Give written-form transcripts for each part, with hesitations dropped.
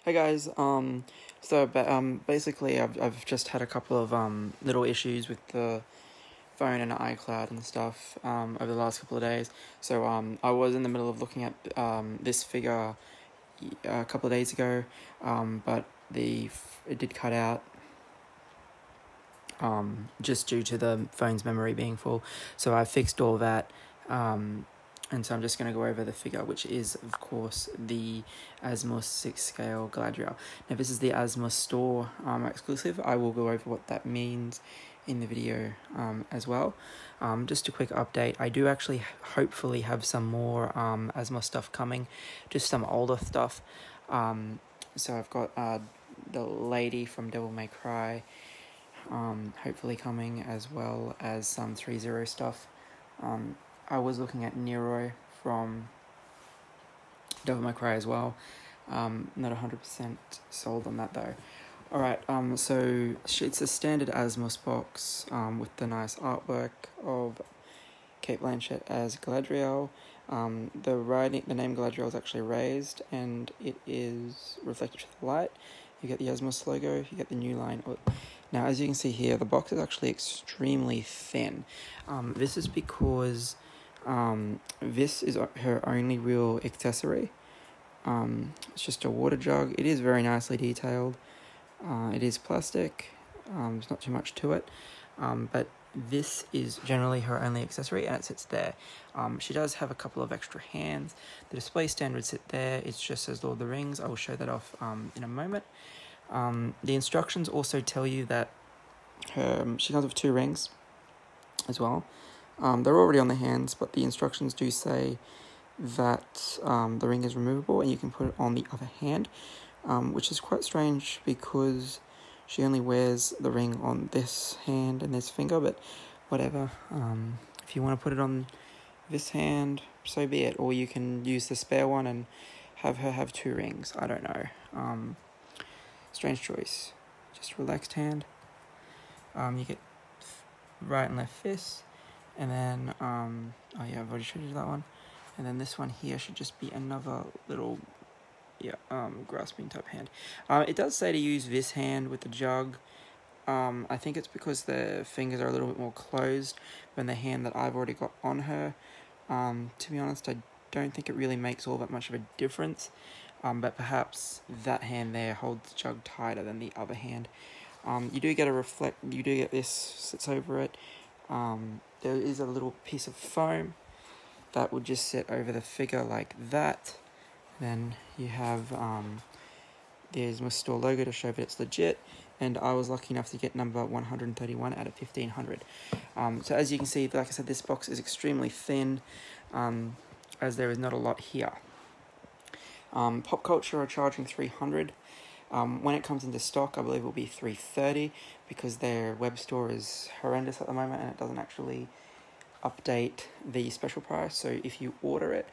Hey guys, basically I've just had a couple of little issues with the phone and iCloud and stuff over the last couple of days. So I was in the middle of looking at this figure a couple of days ago, but it did cut out just due to the phone's memory being full. So I fixed all that. And so I'm just going to go over the figure, which is, of course, the Asmus 6 scale Galadriel. Now, this is the Asmus store exclusive. I will go over what that means in the video as well. Just a quick update. I do actually hopefully have some more Asmus stuff coming, just some older stuff. So I've got the lady from Devil May Cry hopefully coming, as well as some 3-0 stuff. I was looking at Nero from Devil May Cry as well. Not 100% sold on that though. Alright, so it's a standard Asmus box with the nice artwork of Cate Blanchett as Galadriel. The name Galadriel is actually raised and it is reflected to the light. You get the Asmus logo, you get the new line. Now, as you can see here, the box is actually extremely thin. This is because this is her only real accessory. It's just a water jug. It is very nicely detailed. It is plastic. There's not too much to it. But this is generally her only accessory, and it sits there. She does have a couple of extra hands. The display stand would sit there. It's just as Lord of the Rings. I will show that off in a moment. The instructions also tell you that she comes with 2 rings as well. They're already on the hands, but the instructions do say that the ring is removable and you can put it on the other hand, which is quite strange because she only wears the ring on this hand and this finger, but whatever. If you want to put it on this hand, so be it, or you can use the spare one and have her have 2 rings. I don't know. Strange choice. Just relaxed hand. You get right and left fist. And then, oh yeah, I've already showed you that one. And then this one here should just be another little, grasping type hand. It does say to use this hand with the jug. I think it's because the fingers are a little bit more closed than the hand that I've already got on her. To be honest, I don't think it really makes all that much of a difference. But perhaps that hand there holds the jug tighter than the other hand. You do get this sits over it. There is a little piece of foam that would just sit over the figure like that. Then you have the Asmus store logo to show that it's legit, and I was lucky enough to get number 131 out of 1500. So as you can see, like I said, this box is extremely thin, as there is not a lot here. Pop Culture are charging 300. When it comes into stock, I believe it will be 330 because their web store is horrendous at the moment and it doesn't actually update the special price. So if you order it,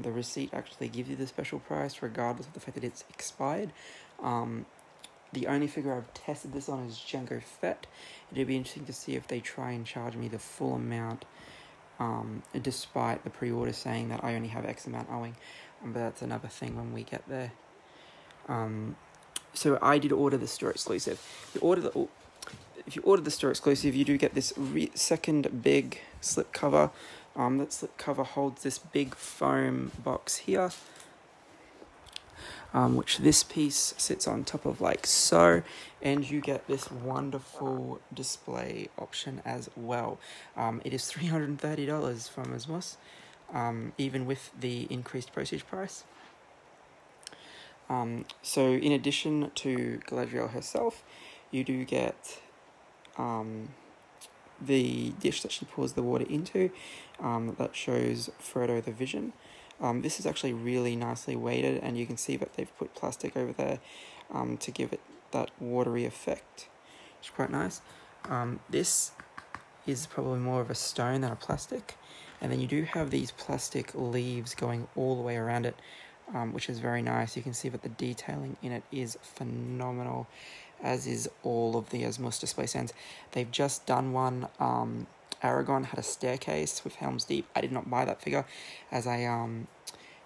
the receipt actually gives you the special price regardless of the fact that it's expired. The only figure I've tested this on is Jango Fett. It'd be interesting to see if they try and charge me the full amount, despite the pre-order saying that I only have X amount owing. But that's another thing when we get there. So I did order the store exclusive. If you order the store exclusive, you do get this second big slip cover. That slip cover holds this big foam box here, which this piece sits on top of like so, and you get this wonderful display option as well. It is $330 from Asmus, even with the increased postage price. So in addition to Galadriel herself, you do get the dish that she pours the water into, that shows Frodo the Vision. This is actually really nicely weighted, and you can see that they've put plastic over there to give it that watery effect, which is quite nice. This is probably more of a stone than a plastic, and then you do have these plastic leaves going all the way around it, which is very nice. You can see that the detailing in it is phenomenal, as is all of the Asmus display stands. They've just done one. Aragorn had a staircase with Helm's Deep. I did not buy that figure, as I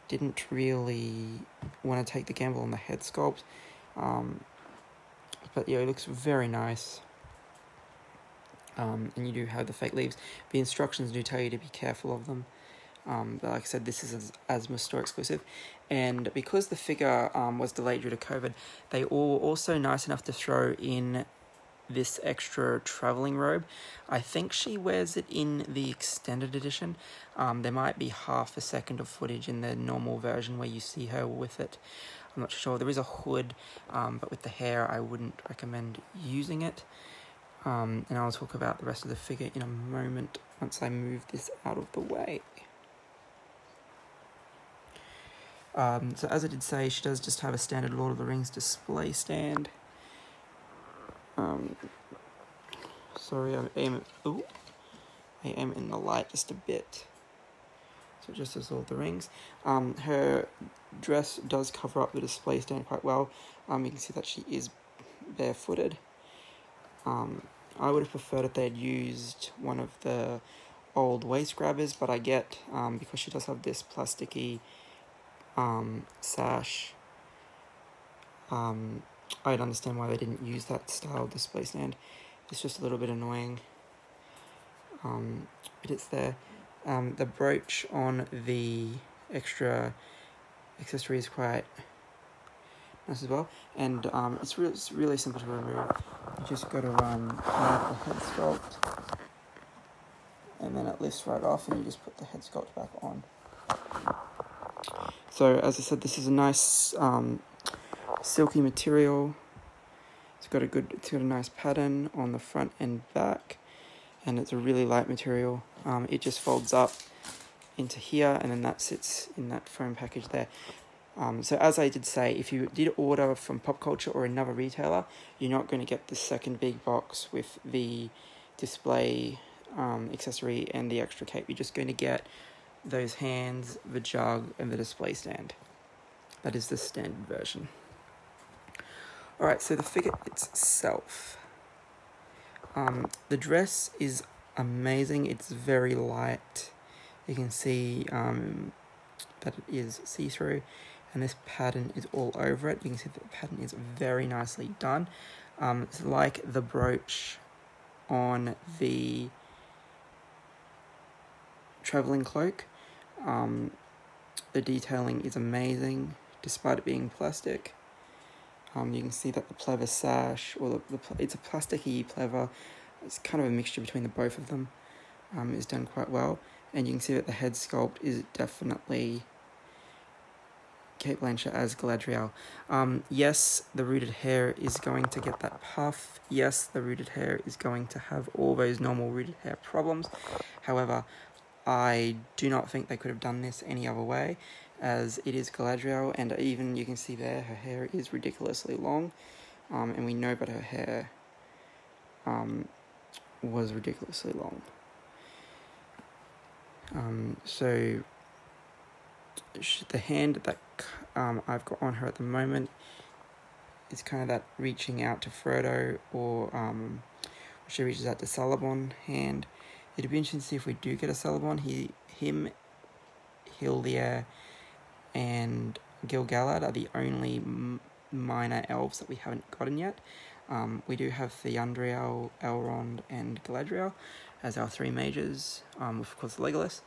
didn't really want to take the gamble on the head sculpt. But yeah, it looks very nice. And you do have the fake leaves. The instructions do tell you to be careful of them. But like I said, this is an Asmus store exclusive. And because the figure was delayed due to COVID, they were also nice enough to throw in this extra traveling robe. I think she wears it in the extended edition. There might be half a second of footage in the normal version where you see her with it. I'm not sure. There is a hood, but with the hair, I wouldn't recommend using it. And I'll talk about the rest of the figure in a moment once I move this out of the way. So as I did say, she does just have a standard Lord of the Rings display stand. Sorry, I aim in the light just a bit. So just as Lord of the Rings. Her dress does cover up the display stand quite well. You can see that she is barefooted. I would have preferred if they had used one of the old waist grabbers, but I get, because she does have this plasticky sash, I'd understand why they didn't use that style display stand. It's just a little bit annoying, but it's there. The brooch on the extra accessory is quite nice as well, and it's really simple to remove. You just got to move the head sculpt, and then it lifts right off, and you just put the head sculpt back on. So as I said, this is a nice silky material. It's got a nice pattern on the front and back, and it's a really light material. It just folds up into here, and then that sits in that foam package there. So as I did say, if you did order from Pop Culture or another retailer, you're not going to get the second big box with the display accessory and the extra cape. You're just going to get those hands, the jug, and the display stand. That is the standard version. Alright, so the figure itself. The dress is amazing. It's very light. You can see that it is see-through, and this pattern is all over it. You can see that the pattern is very nicely done. It's like the brooch on the traveling cloak. The detailing is amazing, despite it being plastic. You can see that the pleather sash, or it's a plasticky pleather. It's kind of a mixture between the both of them. Is done quite well, and you can see that the head sculpt is definitely Cate Blanchett as Galadriel. Yes, the rooted hair is going to get that puff. Yes, the rooted hair is going to have all those normal rooted hair problems. However, I do not think they could have done this any other way, as it is Galadriel, and even you can see there her hair is ridiculously long, and we know that her hair was ridiculously long. So the hand that I've got on her at the moment is kind of that reaching out to Frodo, or she reaches out to Celeborn hand. It'd be interesting to see if we do get a Celeborn. Him, Hildir, and Gil-galad are the only minor elves that we haven't gotten yet. We do have Theandriel, Elrond, and Galadriel as our three mages, of course Legolas.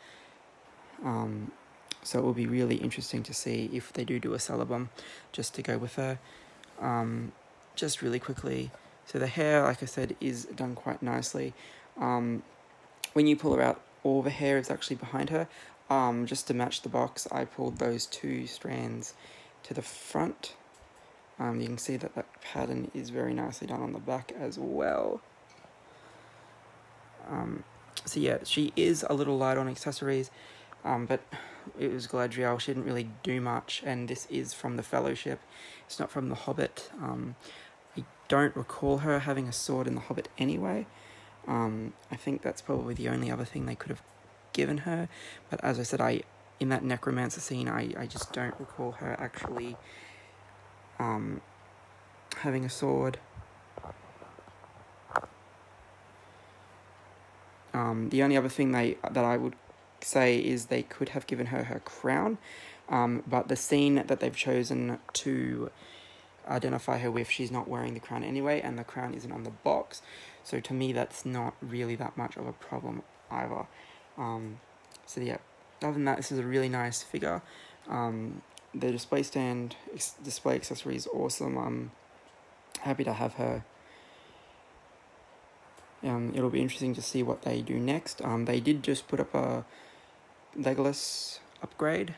So it will be really interesting to see if they do a Celeborn, just to go with her. Just really quickly, so the hair, like I said, is done quite nicely. When you pull her out, all the hair is actually behind her. Just to match the box, I pulled those two strands to the front. You can see that pattern is very nicely done on the back as well. So yeah, she is a little light on accessories, but it was Galadriel. She didn't really do much, and this is from the Fellowship. It's not from the Hobbit. I don't recall her having a sword in the Hobbit anyway. I think that's probably the only other thing they could have given her, but as I said, in that necromancer scene, I just don't recall her actually having a sword. The only other thing that I would say is they could have given her crown. But the scene that they've chosen to identify her with, she's not wearing the crown anyway, and the crown isn't on the box. So to me, that's not really that much of a problem either. So yeah, other than that, this is a really nice figure. The display stand, display accessory is awesome. I'm happy to have her. It'll be interesting to see what they do next. They did just put up a Legolas upgrade.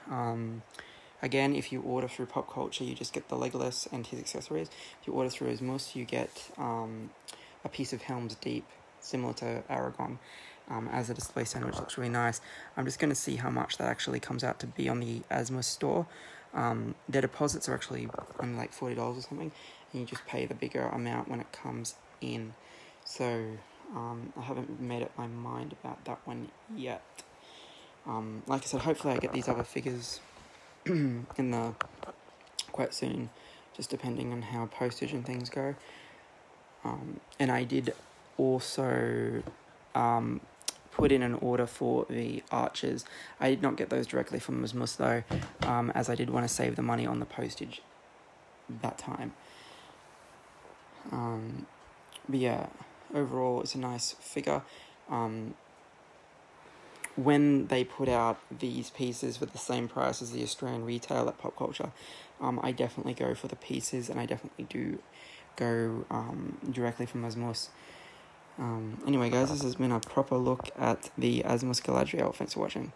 Again, if you order through Pop Culture, you just get the Legolas and his accessories. If you order through Asmus, you get a piece of Helm's Deep, similar to Aragon, as a display stand, which looks really nice. I'm just going to see how much that actually comes out to be on the Asmus store. Their deposits are actually only like $40 or something, and you just pay the bigger amount when it comes in. So I haven't made up my mind about that one yet. Like I said, hopefully I get these other figures quite soon, just depending on how postage and things go. And I did also put in an order for the archers. I did not get those directly from Asmus though, as I did want to save the money on the postage that time. But yeah, overall it's a nice figure. When they put out these pieces for the same price as the Australian retail at Pop Culture, I definitely go for the pieces, and I definitely do go directly from Asmus. Anyway guys, this has been a proper look at the Asmus Galadriel. Thanks for watching.